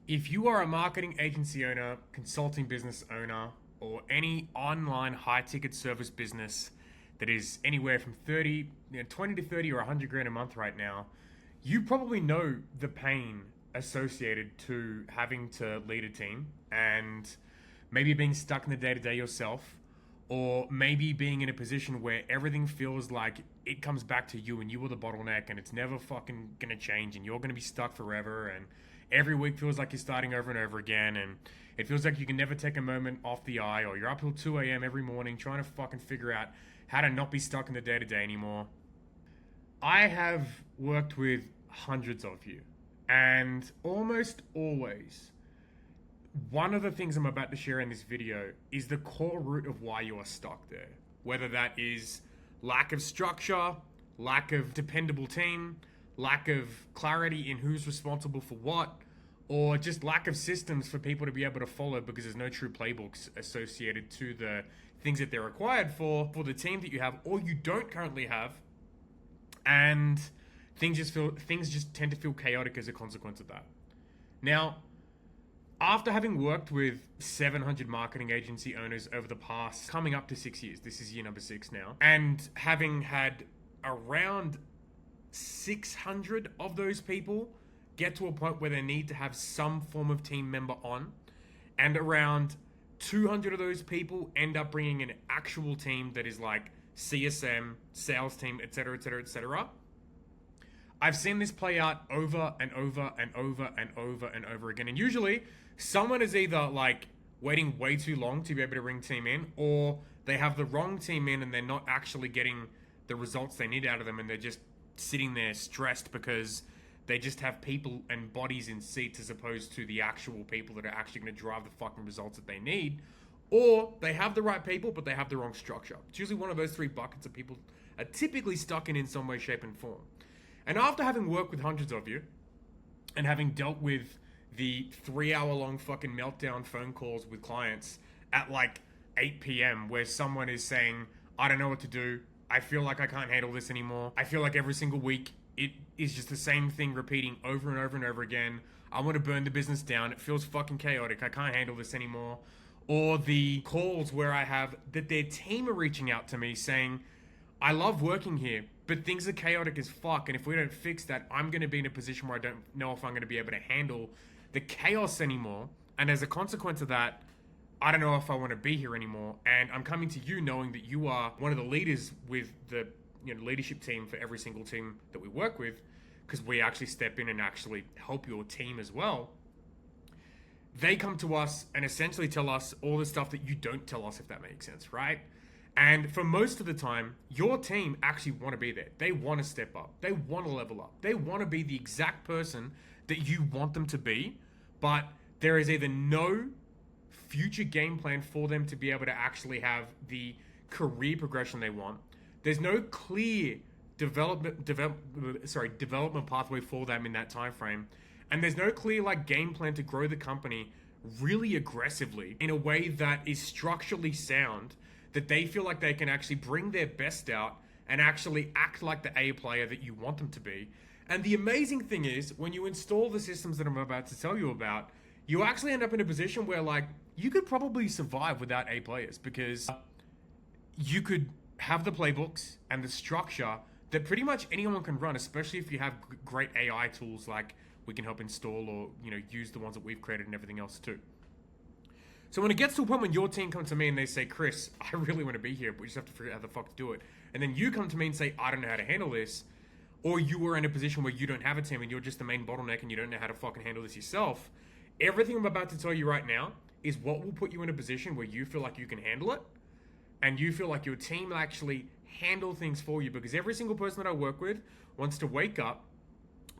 If you are a marketing agency owner, consulting business owner, or any online high ticket service business that is anywhere from 30, 20 to 30 or 100 grand a month right now, you probably know the pain associated to having to lead a team and maybe being stuck in the day to day yourself, or maybe being in a position where everything feels like it comes back to you and you are the bottleneck and it's never fucking gonna change and you're gonna be stuck forever, and every week feels like you're starting over and over again, and it feels like you can never take a moment off the eye, or you're up till 2 a.m. every morning trying to fucking figure out how to not be stuck in the day to day anymore. I have worked with hundreds of you, and almost always one of the things I'm about to share in this video is the core root of why you are stuck there. Whether that is lack of structure, lack of dependable team, lack of clarity in who's responsible for what, or just lack of systems for people to be able to follow because there's no true playbooks associated to the things that they're required for the team that you have or you don't currently have, and things just tend to feel chaotic as a consequence of that. Now, after having worked with 700 marketing agency owners over the past coming up to 6 years, this is year number 6 now, and having had around 600 of those people get to a point where they need to have some form of team member on, and around 200 of those people end up bringing an actual team that is like CSM, sales team, etc., etc., etc. I've seen this play out over and over and over and over and over again. And usually, someone is either like waiting way too long to be able to bring team in, or they have the wrong team in and they're not actually getting the results they need out of them, and they're just sitting there stressed because they just have people and bodies in seats as opposed to the actual people that are actually going to drive the fucking results that they need. Or they have the right people, but they have the wrong structure. It's usually one of those three buckets that people are typically stuck in some way, shape, and form. And after having worked with hundreds of you, and having dealt with the 3 hour long fucking meltdown phone calls with clients at like 8 p.m., where someone is saying, I don't know what to do. I feel like I can't handle this anymore. I feel like every single week it is just the same thing repeating over and over and over again. I want to burn the business down. It feels fucking chaotic. I can't handle this anymore. Or the calls where I have that their team are reaching out to me saying, I love working here, but things are chaotic as fuck. And if we don't fix that, I'm going to be in a position where I don't know if I'm going to be able to handle the chaos anymore. And as a consequence of that, I don't know if I want to be here anymore. And I'm coming to you knowing that you are one of the leaders with the leadership team for every single team that we work with, because we actually step in and actually help your team as well. They come to us and essentially tell us all the stuff that you don't tell us, if that makes sense, right? And for most of the time, your team actually want to be there. They want to step up. They want to level up. They want to be the exact person that you want them to be, but there is either no future game plan for them to be able to actually have the career progression they want. There's no clear development pathway for them in that time frame, and there's no clear like game plan to grow the company really aggressively in a way that is structurally sound, that they feel like they can actually bring their best out and actually act like the A player that you want them to be. And the amazing thing is, when you install the systems that I'm about to tell you about, you actually end up in a position where like you could probably survive without A players, because you could have the playbooks and the structure that pretty much anyone can run, especially if you have great AI tools like we can help install, or use the ones that we've created and everything else too. So when it gets to a point when your team comes to me and they say, Chris, I really want to be here, but we just have to figure out how the fuck to do it. And then you come to me and say, I don't know how to handle this. Or you are in a position where you don't have a team and you're just the main bottleneck and you don't know how to fucking handle this yourself. Everything I'm about to tell you right now is what will put you in a position where you feel like you can handle it. And you feel like your team will actually handle things for you. Because every single person that I work with wants to wake up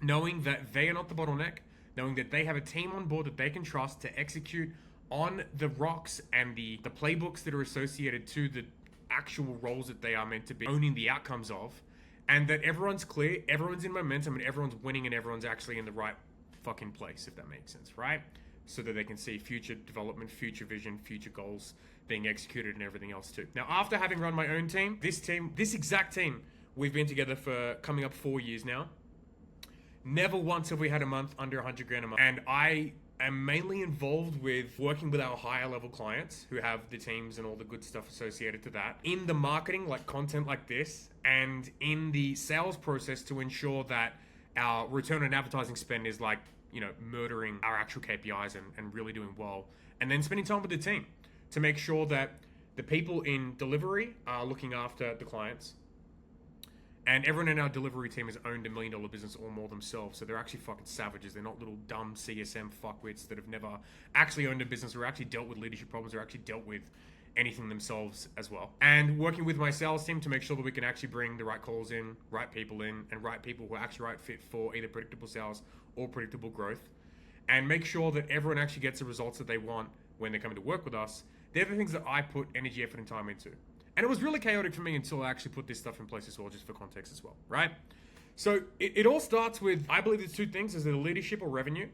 knowing that they are not the bottleneck, knowing that they have a team on board that they can trust to execute on the rocks and the playbooks that are associated to the actual roles that they are meant to be owning the outcomes of, and that everyone's clear, everyone's in momentum, and everyone's winning, and everyone's actually in the right fucking place, if that makes sense, right? So that they can see future development, future vision, future goals being executed, and everything else too. Now, after having run my own team, this exact team, we've been together for coming up 4 years now. Never once have we had a month under 100 grand a month. And I am mainly involved with working with our higher level clients who have the teams and all the good stuff associated to that in the marketing, like content like this, and in the sales process to ensure that our return on advertising spend is like, murdering our actual KPIs and really doing well. And then spending time with the team to make sure that the people in delivery are looking after the clients. And everyone in our delivery team has owned $1 million business or more themselves. So they're actually fucking savages. They're not little dumb CSM fuckwits that have never actually owned a business or actually dealt with leadership problems or actually dealt with anything themselves as well. And working with my sales team to make sure that we can actually bring the right calls in, right people in, and right people who are actually right fit for either predictable sales or predictable growth. And make sure that everyone actually gets the results that they want when they're coming to work with us. They're the things that I put energy, effort, and time into. And it was really chaotic for me until I actually put this stuff in place as well, just for context as well, right? So it all starts with, I believe there's two things. There's the leadership or revenue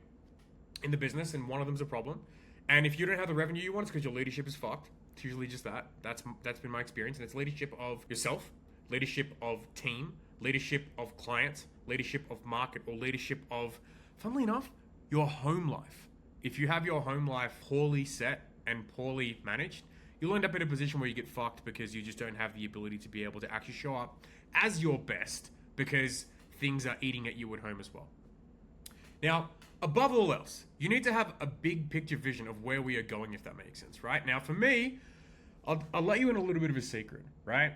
in the business, and one of them's a problem. And if you don't have the revenue you want, it's because your leadership is fucked. It's usually just that. That's been my experience. And it's leadership of yourself, leadership of team, leadership of clients, leadership of market, or leadership of, funnily enough, your home life. If you have your home life poorly set and poorly managed, you'll end up in a position where you get fucked because you just don't have the ability to be able to actually show up as your best because things are eating at you at home as well. Now, above all else, you need to have a big picture vision of where we are going, if that makes sense, right? Now, for me, I'll let you in a little bit of a secret, right?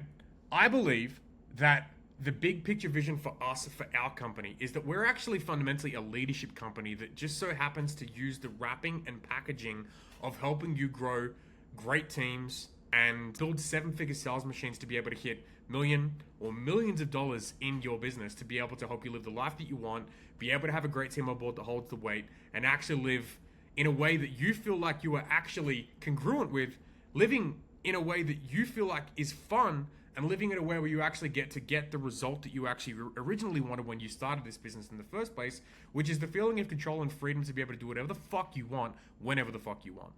I believe that the big picture vision for us, for our company, is that we're actually fundamentally a leadership company that just so happens to use the wrapping and packaging of helping you grow great teams and build seven-figure sales machines to be able to hit million or millions of dollars in your business to be able to help you live the life that you want, be able to have a great team on board that holds the weight, and actually live in a way that you feel like you are actually congruent with, living in a way that you feel like is fun, and living in a way where you actually get the result that you actually originally wanted when you started this business in the first place, which is the feeling of control and freedom to be able to do whatever the fuck you want, whenever the fuck you want.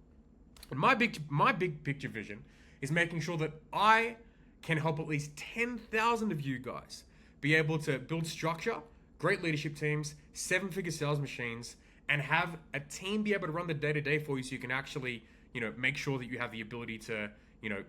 And my big picture vision is making sure that I can help at least 10,000 of you guys be able to build structure, great leadership teams, seven-figure sales machines, and have a team be able to run the day-to-day for you so you can actually, make sure that you have the ability to,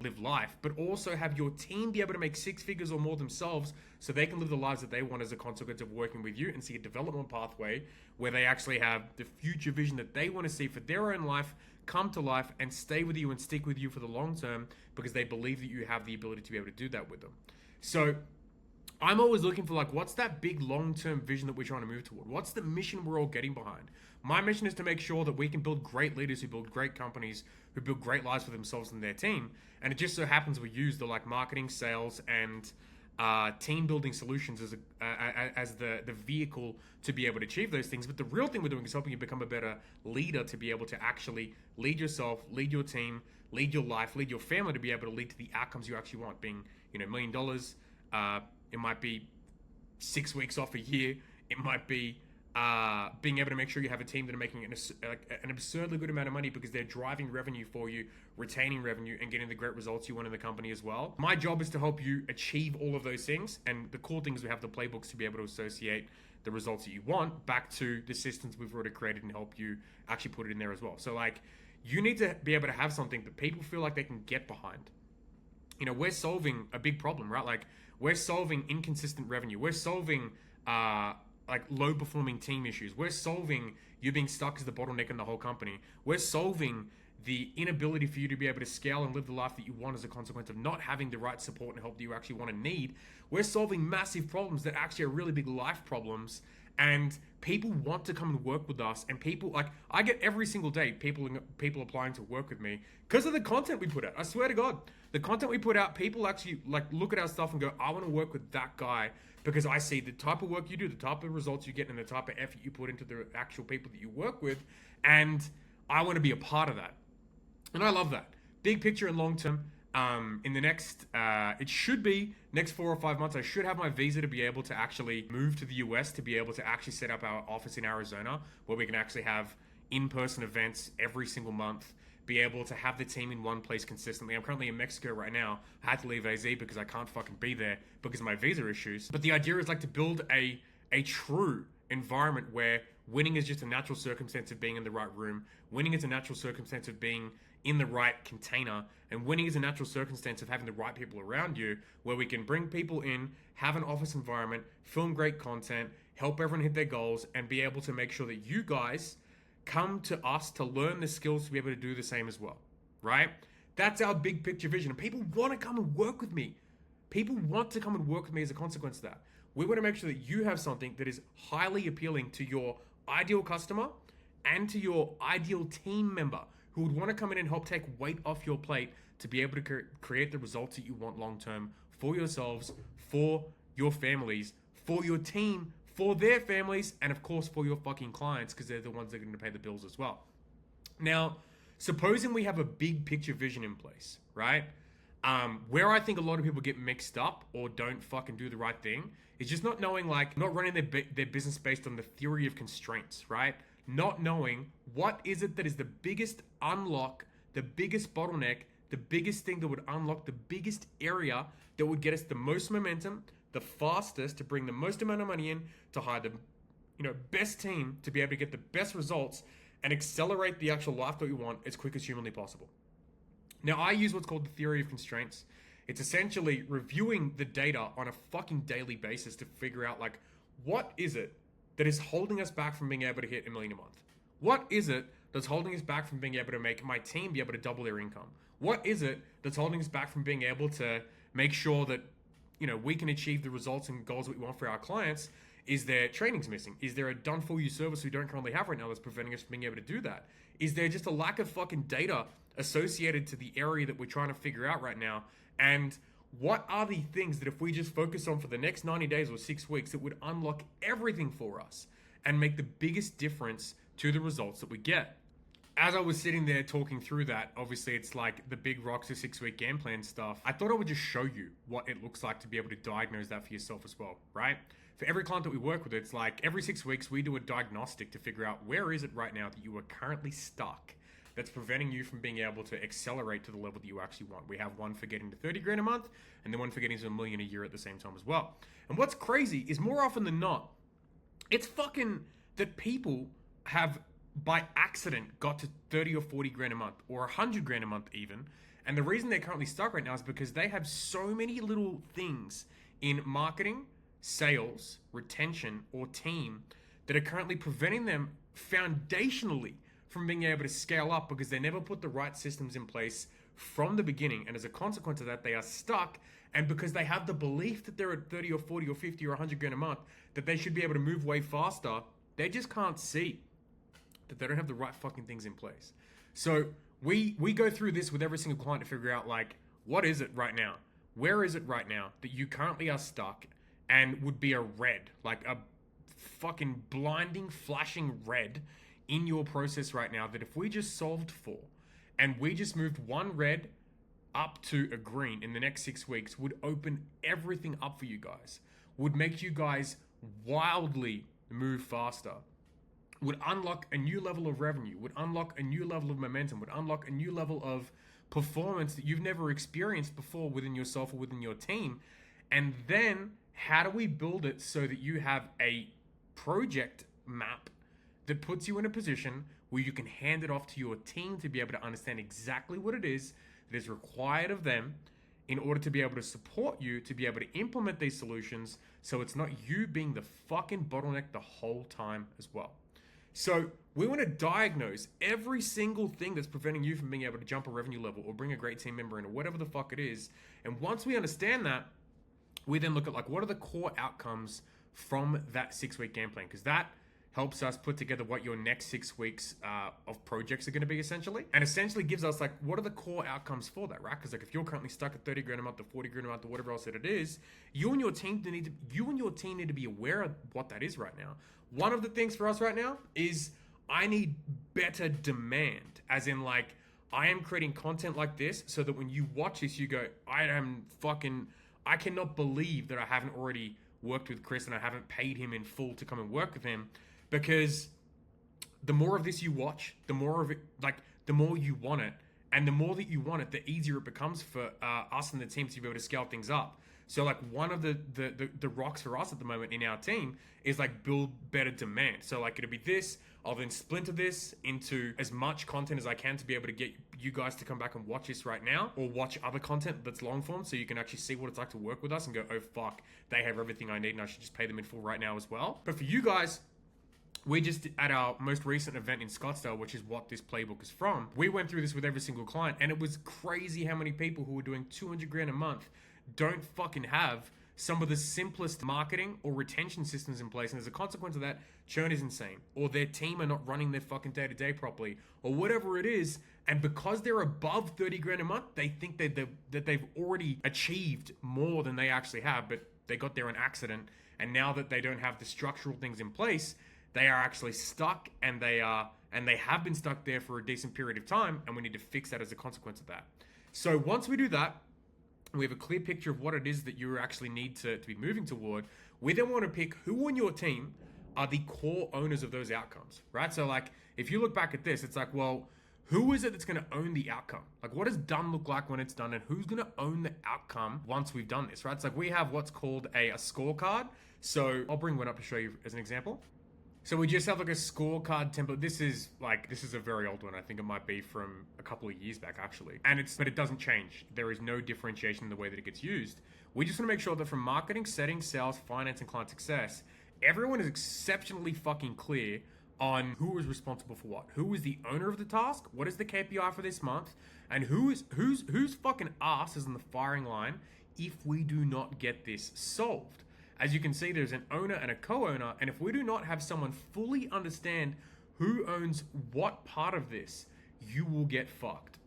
live life, but also have your team be able to make six figures or more themselves so they can live the lives that they want as a consequence of working with you and see a development pathway where they actually have the future vision that they want to see for their own life come to life and stay with you and stick with you for the long term because they believe that you have the ability to be able to do that with them. So I'm always looking for what's that big long-term vision that we're trying to move toward? What's the mission we're all getting behind? My mission is to make sure that we can build great leaders who build great companies, who build great lives for themselves and their team. And it just so happens we use the marketing, sales, and team building solutions as the vehicle to be able to achieve those things. But the real thing we're doing is helping you become a better leader to be able to actually lead yourself, lead your team, lead your life, lead your family to be able to lead to the outcomes you actually want, being $1 million. It might be 6 weeks off a year. It might be being able to make sure you have a team that are making an absurdly good amount of money because they're driving revenue for you, retaining revenue, and getting the great results you want in the company as well. My job is to help you achieve all of those things. And the cool thing is we have the playbooks to be able to associate the results that you want back to the systems we've already created and help you actually put it in there as well. So you need to be able to have something that people feel like they can get behind. We're solving a big problem, right? We're solving inconsistent revenue. We're solving low performing team issues. We're solving you being stuck as the bottleneck in the whole company. We're solving the inability for you to be able to scale and live the life that you want as a consequence of not having the right support and help that you actually want to need. We're solving massive problems that actually are really big life problems, and people want to come and work with us. And people I get every single day people applying to work with me because of the content we put out. I swear to God, the content we put out, people actually look at our stuff and go, I want to work with that guy because I see the type of work you do, the type of results you get, and the type of effort you put into the actual people that you work with, and I want to be a part of that. And I love that. Big picture and long term. In the next, it should be next 4 or 5 months, I should have my visa to be able to actually move to the US, to be able to actually set up our office in Arizona, where we can actually have in-person events every single month, be able to have the team in one place consistently. I'm currently in Mexico right now. I had to leave AZ because I can't fucking be there because of my visa issues. But the idea is to build a true environment where Winning is just a natural circumstance of being in the right room. Winning is a natural circumstance of being in the right container. And winning is a natural circumstance of having the right people around you, where we can bring people in, have an office environment, film great content, help everyone hit their goals, and be able to make sure that you guys come to us to learn the skills to be able to do the same as well, right? That's our big picture vision. And people want to come and work with me. People want to come and work with me as a consequence of that. We want to make sure that you have something that is highly appealing to your ideal customer and to your ideal team member who would want to come in and help take weight off your plate to be able to create the results that you want long term for yourselves, for your families, for your team, for their families, and of course for your fucking clients, because they're the ones that are going to pay the bills as well. Now, supposing we have a big picture vision in place, right? Where I think a lot of people get mixed up or don't fucking do the right thing is just not knowing, like, not running their business based on the theory of constraints, right? Not knowing what is it that is the biggest unlock, the biggest bottleneck, the biggest thing that would unlock the biggest area that would get us the most momentum, the fastest to bring the most amount of money in, to hire the best team to be able to get the best results and accelerate the actual life that we want as quick as humanly possible. Now, I use what's called the theory of constraints. It's essentially reviewing the data on a fucking daily basis to figure out, like, what is it that is holding us back from being able to hit $1 million a month? What is it that's holding us back from being able to make my team be able to double their income? What is it that's holding us back from being able to make sure that, we can achieve the results and goals that we want for our clients? Is there trainings missing? Is there a done for you service we don't currently have right now that's preventing us from being able to do that? Is there just a lack of fucking data associated to the area that we're trying to figure out right now? And what are the things that if we just focus on for the next 90 days or 6 weeks, it would unlock everything for us and make the biggest difference to the results that we get? As I was sitting there talking through that, obviously it's like the big rocks of 6-week game plan stuff. I thought I would just show you what it looks like to be able to diagnose that for yourself as well, right? For every client that we work with, it's like every 6 weeks we do a diagnostic to figure out where is it right now that you are currently stuck that's preventing you from being able to accelerate to the level that you actually want. We have one for getting to 30 grand a month and then one for getting to $1 million a year at the same time as well. And what's crazy is more often than not, it's fucking that people have by accident got to 30 or 40 grand a month or 100 grand a month even. And the reason they're currently stuck right now is because they have so many little things in marketing, sales, retention, or team that are currently preventing them foundationally from being able to scale up because they never put the right systems in place from the beginning. And as a consequence of that, they are stuck. And because they have the belief that they're at 30 or 40 or 50 or 100 grand a month, that they should be able to move way faster, they just can't see that they don't have the right fucking things in place. So we go through this with every single client to figure out, like, what is it right now? Where is it right now that you currently are stuck and would be a red, like a fucking blinding, flashing red in your process right now that if we just solved for and we just moved one red up to a green in the next 6 weeks would open everything up for you guys, would make you guys wildly move faster, would unlock a new level of revenue, would unlock a new level of momentum, would unlock a new level of performance that you've never experienced before within yourself or within your team. And then how do we build it so that you have a project map that puts you in a position where you can hand it off to your team to be able to understand exactly what it is that is required of them in order to be able to support you, to be able to implement these solutions so it's not you being the fucking bottleneck the whole time as well. So we want to diagnose every single thing that's preventing you from being able to jump a revenue level or bring a great team member in or whatever the fuck it is. And once we understand that, we then look at, like, what are the core outcomes from that 6-week game plan? Because that helps us put together what your next 6 weeks of projects are going to be essentially. And essentially gives us, like, what are the core outcomes for that, right? Because, like, if you're currently stuck at 30 grand a month or 40 grand a month or whatever else that it is, you and your team need to be aware of what that is right now. One of the things for us right now is I need better demand, as in, like, I am creating content like this so that when you watch this, you go, I cannot believe that I haven't already worked with Chris and I haven't paid him in full to come and work with him, because the more of this you watch, the more of it, like, the more you want it, and the more that you want it, the easier it becomes for us and the team to be able to scale things up. So like one of the rocks for us at the moment in our team is like build better demand. So like it'll be this, I'll then splinter this into as much content as I can to be able to get you guys to come back and watch this right now, or watch other content that's long form so you can actually see what it's like to work with us and go, oh fuck, they have everything I need and I should just pay them in full right now as well. But for you guys, we just, at our most recent event in Scottsdale, which is what this playbook is from, we went through this with every single client, and it was crazy how many people who were doing 200 grand a month don't fucking have some of the simplest marketing or retention systems in place. And as a consequence of that, churn is insane, or their team are not running their fucking day-to-day properly, or whatever it is. And because they're above 30 grand a month, they think that they've already achieved more than they actually have, but they got there on accident. And now that they don't have the structural things in place, they are actually stuck, and they have been stuck there for a decent period of time, and we need to fix that as a consequence of that. So once we do that, we have a clear picture of what it is that you actually need to be moving toward. We then want to pick who on your team are the core owners of those outcomes, right? So like, if you look back at this, it's like, well, who is it that's going to own the outcome? Like, what does done look like when it's done, and who's going to own the outcome once we've done this, right? It's like we have what's called a scorecard. So I'll bring one up to show you as an example. So we just have like a scorecard template. This is a very old one. I think it might be from a couple of years back actually. But it doesn't change. There is no differentiation in the way that it gets used. We just want to make sure that from marketing, settings, sales, finance, and client success, everyone is exceptionally fucking clear on who is responsible for what. Who is the owner of the task? What is the KPI for this month? And who's fucking ass is in the firing line if we do not get this solved. As you can see, there's an owner and a co-owner, and if we do not have someone fully understand who owns what part of this, you will get fucked.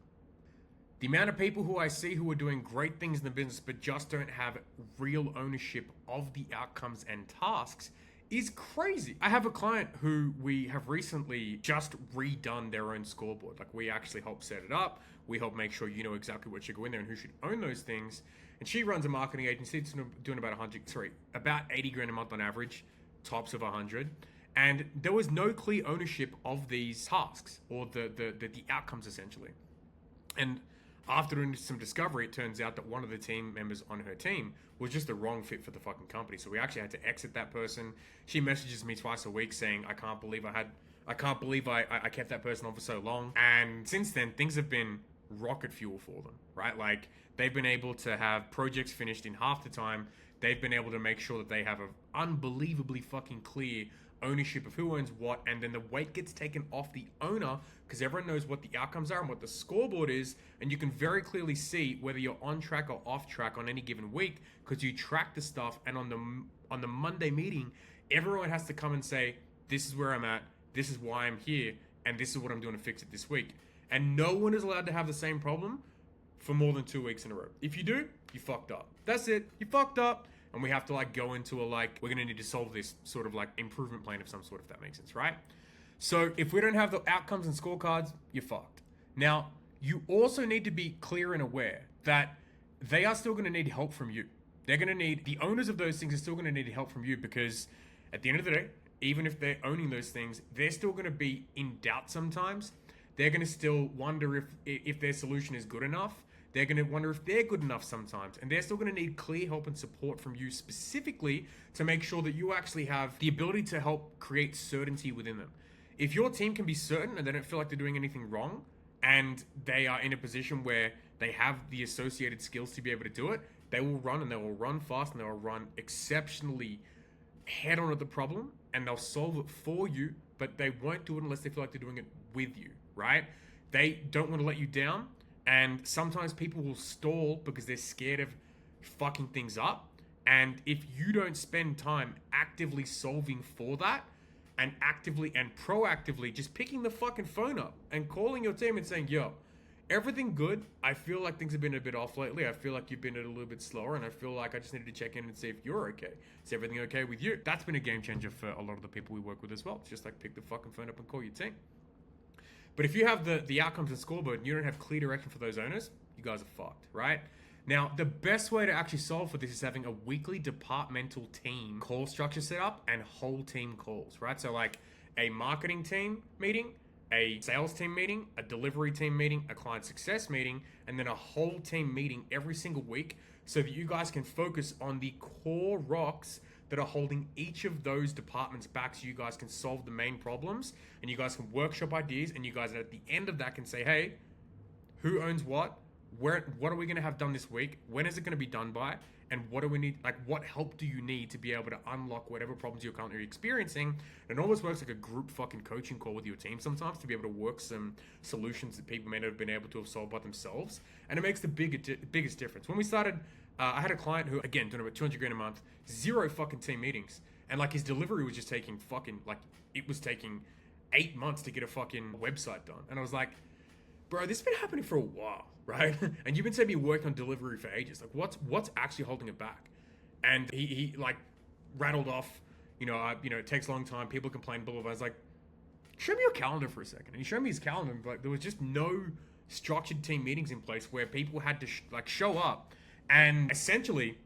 The amount of people who I see who are doing great things in the business but just don't have real ownership of the outcomes and tasks is crazy. I have a client who we have recently just redone their own scoreboard. Like, we actually help set it up. We help make sure you know exactly what should go in there and who should own those things. And she runs a marketing agency. It's doing about 80 grand a month on average, tops of 100. And there was no clear ownership of these tasks or the outcomes essentially. And after doing some discovery, it turns out that one of the team members on her team was just the wrong fit for the fucking company. So we actually had to exit that person. She messages me twice a week saying, I can't believe I kept that person on for so long. And since then, things have been rocket fuel for them, right? Like, they've been able to have projects finished in half the time. They've been able to make sure that they have an unbelievably fucking clear ownership of who owns what, and then the weight gets taken off the owner because everyone knows what the outcomes are and what the scoreboard is, and you can very clearly see whether you're on track or off track on any given week because you track the stuff. And on the Monday meeting, everyone has to come and say, this is where I'm at, this is why I'm here, and this is what I'm doing to fix it this week. And no one is allowed to have the same problem for more than 2 weeks in a row. If you do, you fucked up. That's it. You fucked up. And we have to go into we're going to need to solve this sort of improvement plan of some sort, if that makes sense, right? So if we don't have the outcomes and scorecards, you're fucked. Now, you also need to be clear and aware that they are still going to need help from you. The owners of those things are still going to need help from you, because at the end of the day, even if they're owning those things, they're still going to be in doubt sometimes. They're going to still wonder if their solution is good enough. They're going to wonder if they're good enough sometimes. And they're still going to need clear help and support from you specifically to make sure that you actually have the ability to help create certainty within them. If your team can be certain and they don't feel like they're doing anything wrong, and they are in a position where they have the associated skills to be able to do it, they will run, and they will run fast, and they will run exceptionally head on at the problem, and they'll solve it for you, but they won't do it unless they feel like they're doing it with you, right? They don't want to let you down. And sometimes people will stall because they're scared of fucking things up. And if you don't spend time actively solving for that, and actively and proactively just picking the fucking phone up and calling your team and saying, yo, everything good? I feel like things have been a bit off lately. I feel like you've been a little bit slower, and I feel like I just needed to check in and see if you're okay. Is everything okay with you? That's been a game changer for a lot of the people we work with as well. It's just pick the fucking phone up and call your team. But if you have the outcomes and scoreboard and you don't have clear direction for those owners, you guys are fucked, right? Now, the best way to actually solve for this is having a weekly departmental team call structure set up and whole team calls, right? So a marketing team meeting, a sales team meeting, a delivery team meeting, a client success meeting, and then a whole team meeting every single week, so that you guys can focus on the core rocks that are holding each of those departments back, so you guys can solve the main problems and you guys can workshop ideas, and you guys at the end of that can say, hey, who owns what? What are we going to have done this week? When is it going to be done by? And what do we need? Like, what help do you need to be able to unlock whatever problems you're currently experiencing? It almost works like a group fucking coaching call with your team sometimes, to be able to work some solutions that people may not have been able to have solved by themselves. And it makes the biggest difference. When we started, I had a client who, again, doing about 200 grand a month, 0 fucking team meetings. And like his delivery was just taking fucking, like, it was taking 8 months to get a fucking website done. And I was like, bro, this has been happening for a while, right? And you've been saying you're working on delivery for ages. Like, what's actually holding it back? And he like rattled off, it takes a long time. People complain, blah, blah, blah. I was like, show me your calendar for a second. And he showed me his calendar, but there was just no structured team meetings in place where people had to show up and essentially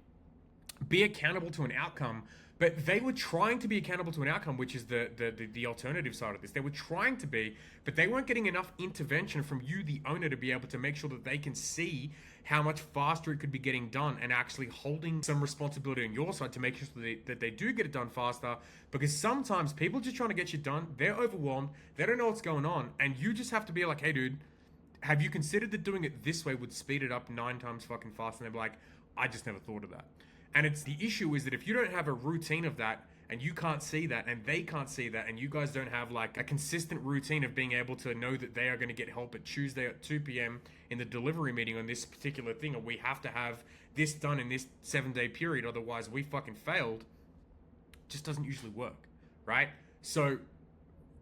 be accountable to an outcome. But they were trying to be accountable to an outcome, which is the alternative side of this. They were trying to be, but they weren't getting enough intervention from you, the owner, to be able to make sure that they can see how much faster it could be getting done, and actually holding some responsibility on your side to make sure that they do get it done faster. Because sometimes people just trying to get you done, they're overwhelmed, they don't know what's going on, and you just have to be like, hey dude, have you considered that doing it this way would speed it up 9 times fucking faster? And they'll be like, I just never thought of that. And it's the issue is that if you don't have a routine of that, and you can't see that, and they can't see that, and you guys don't have like a consistent routine of being able to know that they are going to get help at Tuesday at 2 p.m. in the delivery meeting on this particular thing, or we have to have this done in this 7-day period, otherwise we fucking failed, just doesn't usually work, right? So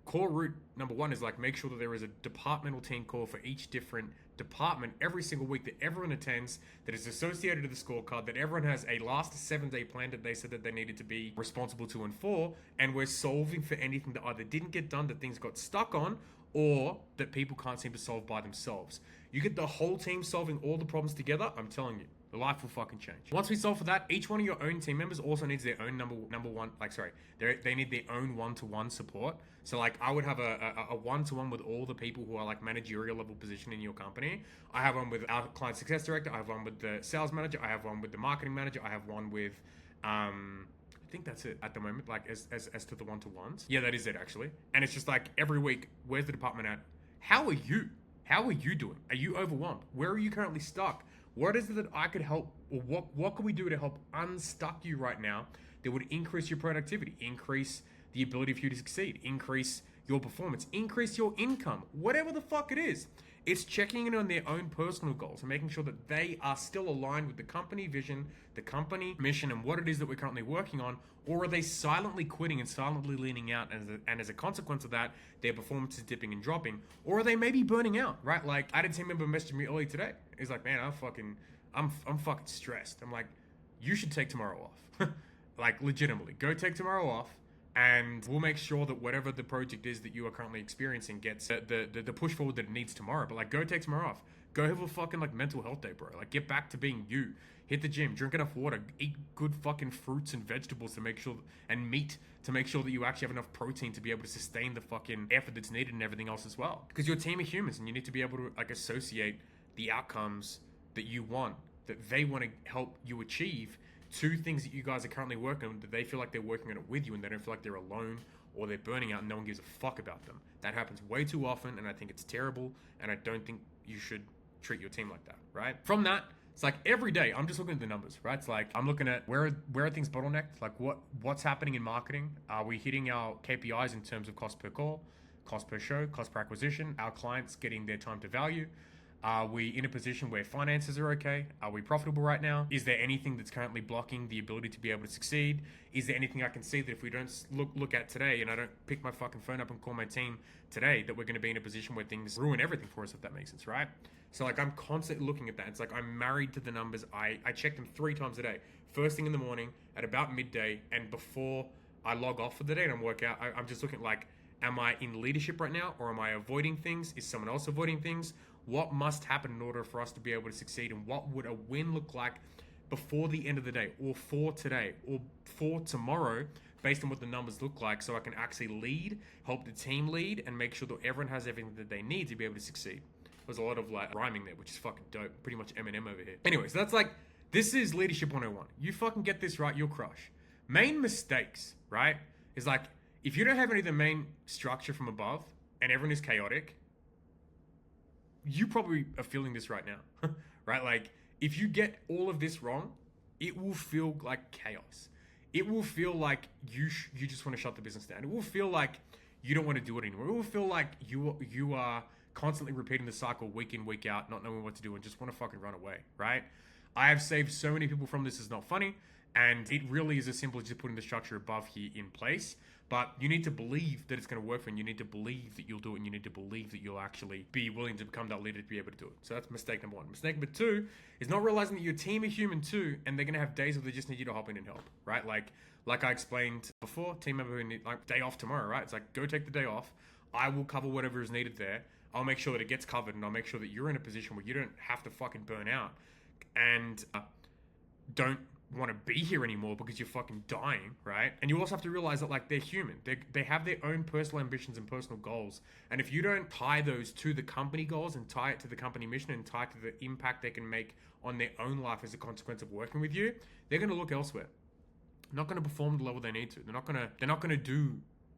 core root number 1 is like, make sure that there is a departmental team call for each different department every single week that everyone attends, that is associated to the scorecard, that everyone has a last 7-day plan that they said that they needed to be responsible to and for, and we're solving for anything that either didn't get done, that things got stuck on, or that people can't seem to solve by themselves. You get the whole team solving all the problems together, I'm telling you, the life will fucking change. Once we solve for that, each one of your own team members also needs their own they need their own one-to-one support. So like, I would have a one-to-one with all the people who are like managerial level position in your company. I have one with our client success director. I have one with the sales manager. I have one with the marketing manager. I have one with, I think that's it at the moment, like as to the one-to-ones. Yeah, that is it actually. And it's just like, every week, where's the department at? How are you? How are you doing? Are you overwhelmed? Where are you currently stuck? What is it that I could help, or what can we do to help unstuck you right now that would increase your productivity, increase the ability for you to succeed, increase your performance, increase your income, whatever the fuck it is. It's checking in on their own personal goals and making sure that they are still aligned with the company vision, the company mission, and what it is that we're currently working on. Or are they silently quitting and silently leaning out, and as a consequence of that, their performance is dipping and dropping? Or are they maybe burning out, right? Like, I had a team member messaging me earlier today. He's like, man, I'm fucking stressed. I'm like, you should take tomorrow off. Like, legitimately, go take tomorrow off, and we'll make sure that whatever the project is that you are currently experiencing gets the push forward that it needs tomorrow. But like, go take tomorrow off. Go have a fucking like mental health day, bro. Like, get back to being you. Hit the gym, drink enough water, eat good fucking fruits and vegetables to make sure, and meat to make sure that you actually have enough protein to be able to sustain the fucking effort that's needed and everything else as well. Because your team of humans, and you need to be able to like associate the outcomes that you want, that they want to help you achieve, to things that you guys are currently working on, that they feel like they're working on it with you, and they don't feel like they're alone, or they're burning out and no one gives a fuck about them. That happens way too often, and I think it's terrible, and I don't think you should treat your team like that, right? From that, it's like every day I'm just looking at the numbers, right? It's like I'm looking at where are things bottlenecked, like what's happening in marketing. Are we hitting our KPIs in terms of cost per call, cost per show, cost per acquisition, our clients getting their time to value? Are we in a position where finances are okay? Are we profitable right now? Is there anything that's currently blocking the ability to be able to succeed? Is there anything I can see that if we don't look at today, and I don't pick my fucking phone up and call my team today, that we're going to be in a position where things ruin everything for us, if that makes sense, right? So like, I'm constantly looking at that. It's like, I'm married to the numbers. I check them 3 times a day. First thing in the morning, at about midday, and before I log off for the day and I'm work out, I'm just looking at like, am I in leadership right now, or am I avoiding things? Is someone else avoiding things? What must happen in order for us to be able to succeed? And what would a win look like before the end of the day, or for today, or for tomorrow, based on what the numbers look like, so I can actually lead, help the team lead, and make sure that everyone has everything that they need to be able to succeed. There's a lot of like rhyming there, which is fucking dope. Pretty much Eminem over here. Anyway, so that's like This is leadership 101. You fucking get this right, you'll crush. Main mistakes, right? Is like, if you don't have any of the main structure from above and everyone is chaotic, you probably are feeling this right now, right? Like, if you get all of this wrong, it will feel like chaos. It will feel like you just want to shut the business down. It will feel like you don't want to do it anymore. It will feel like you are constantly repeating the cycle week in, week out, not knowing what to do and just want to fucking run away, right? I have saved so many people from this. It's not funny. And it really is as simple as just putting the structure above here in place. But you need to believe that it's going to work for you. You need to believe that you'll do it. And you need to believe that you'll actually be willing to become that leader to be able to do it. So that's mistake number one. Mistake number two is not realizing that your team are human too. And they're going to have days where they just need you to hop in and help, right? Like I explained before, team member who need like day off tomorrow, right? It's like, go take the day off. I will cover whatever is needed there. I'll make sure that it gets covered. And I'll make sure that you're in a position where you don't have to fucking burn out. And don't want to be here anymore because you're fucking dying, right? And you also have to realize that like they're human. They have their own personal ambitions and personal goals. And if you don't tie those to the company goals and tie it to the company mission and tie it to the impact they can make on their own life as a consequence of working with you, they're going to look elsewhere. They're not going to perform the level they need to. They're not going to do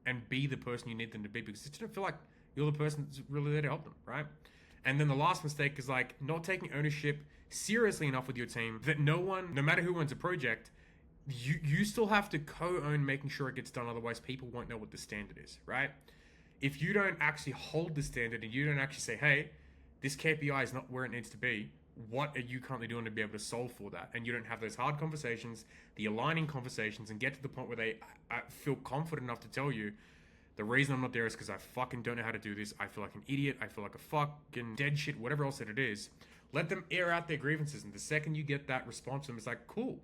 and be the person you need them to be because they just don't feel like you're the person that's really there to help them, right? And then the last mistake is like not taking ownership seriously enough with your team that no matter who owns a project, you still have to co-own making sure it gets done. Otherwise, people won't know what the standard is, right? If you don't actually hold the standard and you don't actually say, hey, this KPI is not where it needs to be, what are you currently doing to be able to solve for that? And you don't have those hard conversations, the aligning conversations, and get to the point where they feel confident enough to tell you, the reason I'm not there is because I fucking don't know how to do this. I feel like an idiot. I feel like a fucking dead shit, whatever else that it is. Let them air out their grievances. And the second you get that response from them, it's like, cool.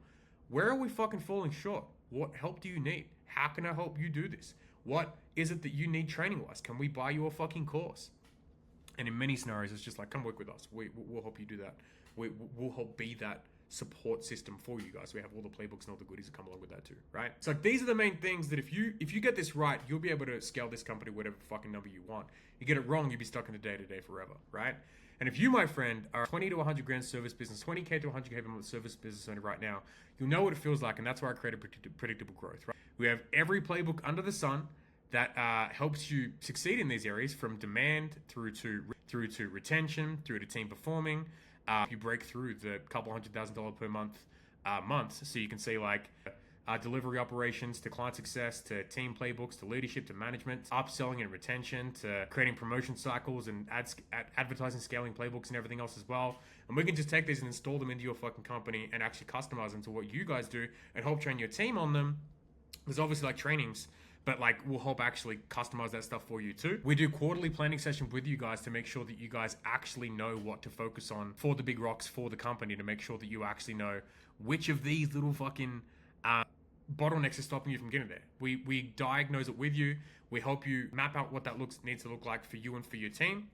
Where are we fucking falling short? What help do you need? How can I help you do this? What is it that you need training-wise? Can we buy you a fucking course? And in many scenarios, it's just like, come work with us. We'll help you do that. We'll help be that support system for you guys. We have all the playbooks and all the goodies that come along with that too, right? So like, these are the main things that if you get this right, you'll be able to scale this company whatever fucking number you want. You get it wrong, you'll be stuck in the day-to-day forever, right? And if you, my friend, are 20 to 100 grand service business, 20K to 100K per month service business owner right now, you'll know what it feels like, and that's why I created predictable growth, right? We have every playbook under the sun that helps you succeed in these areas, from demand through to retention, through to team performing. You break through the couple $100,000 per month months, so you can see like delivery operations to client success to team playbooks to leadership to management, upselling and retention to creating promotion cycles and advertising, scaling playbooks and everything else as well. And we can just take these and install them into your fucking company and actually customize them to what you guys do and help train your team on them. There's obviously like trainings, but like we'll help actually customize that stuff for you too. We do quarterly planning session with you guys to make sure that you guys actually know what to focus on for the big rocks for the company, to make sure that you actually know which of these little fucking bottlenecks are stopping you from getting there. We diagnose it with you. We help you map out what that needs to look like for you and for your team.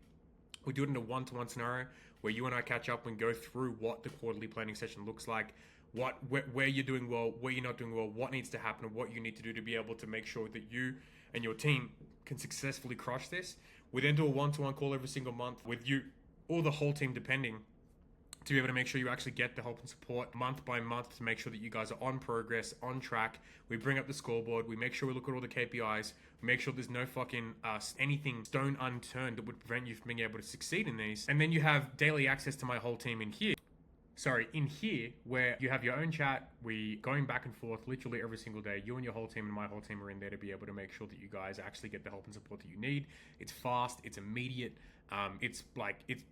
We do it in a one-to-one scenario where you and I catch up and go through what the quarterly planning session looks like, where you're doing well, where you're not doing well, what needs to happen, and what you need to do to be able to make sure that you and your team can successfully crush this. We then do a one-to-one call every single month with you or the whole team, depending, to be able to make sure you actually get the help and support month by month to make sure that you guys are on progress, on track. We bring up the scoreboard. We make sure we look at all the KPIs. We make sure there's no fucking anything stone unturned that would prevent you from being able to succeed in these. And then you have daily access to my whole team in here, where you have your own chat. We going back and forth literally every single day. You and your whole team and my whole team are in there to be able to make sure that you guys actually get the help and support that you need. It's fast, it's immediate. It's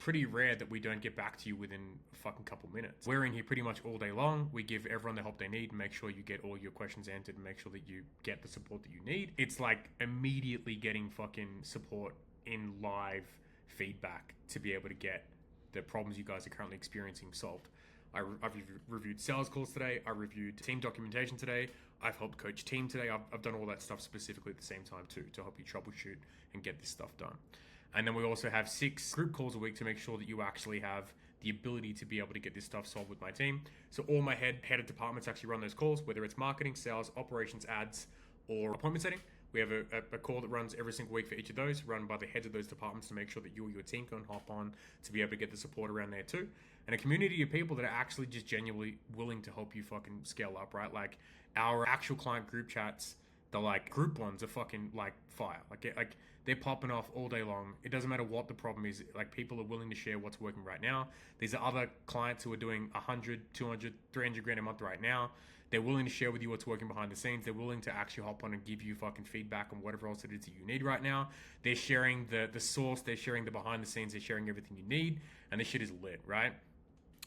pretty rare that we don't get back to you within a fucking couple minutes. We're in here pretty much all day long. We give everyone the help they need and make sure you get all your questions answered and make sure that you get the support that you need. It's like immediately getting fucking support in live feedback to be able to get the problems you guys are currently experiencing solved. I've reviewed sales calls today. I reviewed team documentation today. I've helped coach team today. I've done all that stuff specifically at the same time too, to help you troubleshoot and get this stuff done. And then we also have 6 group calls a week to make sure that you actually have the ability to be able to get this stuff solved with my team. So all my head of departments actually run those calls, whether it's marketing, sales, operations, ads, or appointment setting. We have a call that runs every single week for each of those, run by the heads of those departments to make sure that you or your team can hop on to be able to get the support around there too. And a community of people that are actually just genuinely willing to help you fucking scale up, right? Like our actual client group chats, the like group ones are fucking like fire. Like they're popping off all day long. It doesn't matter what the problem is. Like people are willing to share what's working right now. These are other clients who are doing 100, 200, 300 grand a month right now. They're willing to share with you what's working behind the scenes. They're willing to actually hop on and give you fucking feedback on whatever else it is that you need right now. They're sharing the source. They're sharing the behind the scenes. They're sharing everything you need. And this shit is lit, right?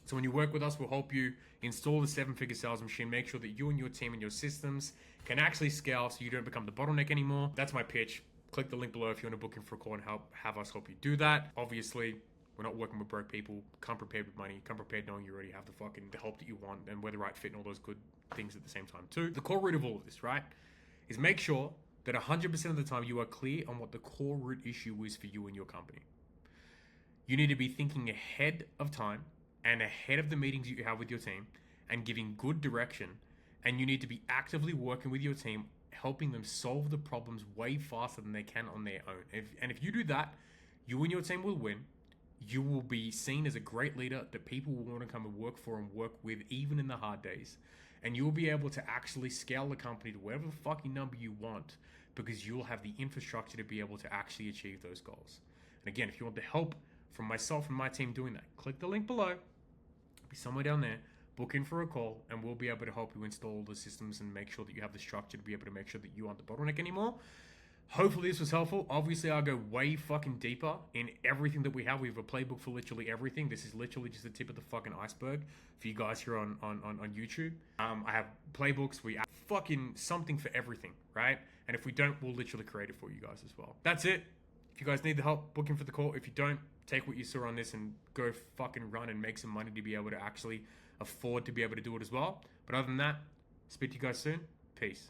So when you work with us, we'll help you install the 7-figure sales machine, make sure that you and your team and your systems can actually scale so you don't become the bottleneck anymore. That's my pitch. Click the link below if you want to book in for a call and have us help you do that. Obviously, we're not working with broke people. Come prepared with money. Come prepared knowing you already have the help that you want and we're the right fit and all those good things at the same time too. The core root of all of this, right, is make sure that 100% of the time you are clear on what the core root issue is for you and your company. You need to be thinking ahead of time and ahead of the meetings you have with your team and giving good direction. And you need to be actively working with your team, helping them solve the problems way faster than they can on their own. If you do that, you and your team will win. You will be seen as a great leader that people will want to come and work for and work with even in the hard days. And you'll be able to actually scale the company to whatever fucking number you want because you'll have the infrastructure to be able to actually achieve those goals. And again, if you want the help from myself and my team doing that, click the link below. Be somewhere down there, book in for a call, and we'll be able to help you install the systems and make sure that you have the structure to be able to make sure that you aren't the bottleneck anymore. Hopefully this was helpful. Obviously, I'll go way fucking deeper in everything that we have. We have a playbook for literally everything. This is literally just the tip of the fucking iceberg for you guys here on YouTube. I have playbooks. We have fucking something for everything, right? And if we don't, we'll literally create it for you guys as well. That's it. If you guys need the help, book in for the call. If you don't, take what you saw on this and go fucking run and make some money to be able to actually afford to be able to do it as well. But other than that, speak to you guys soon. Peace.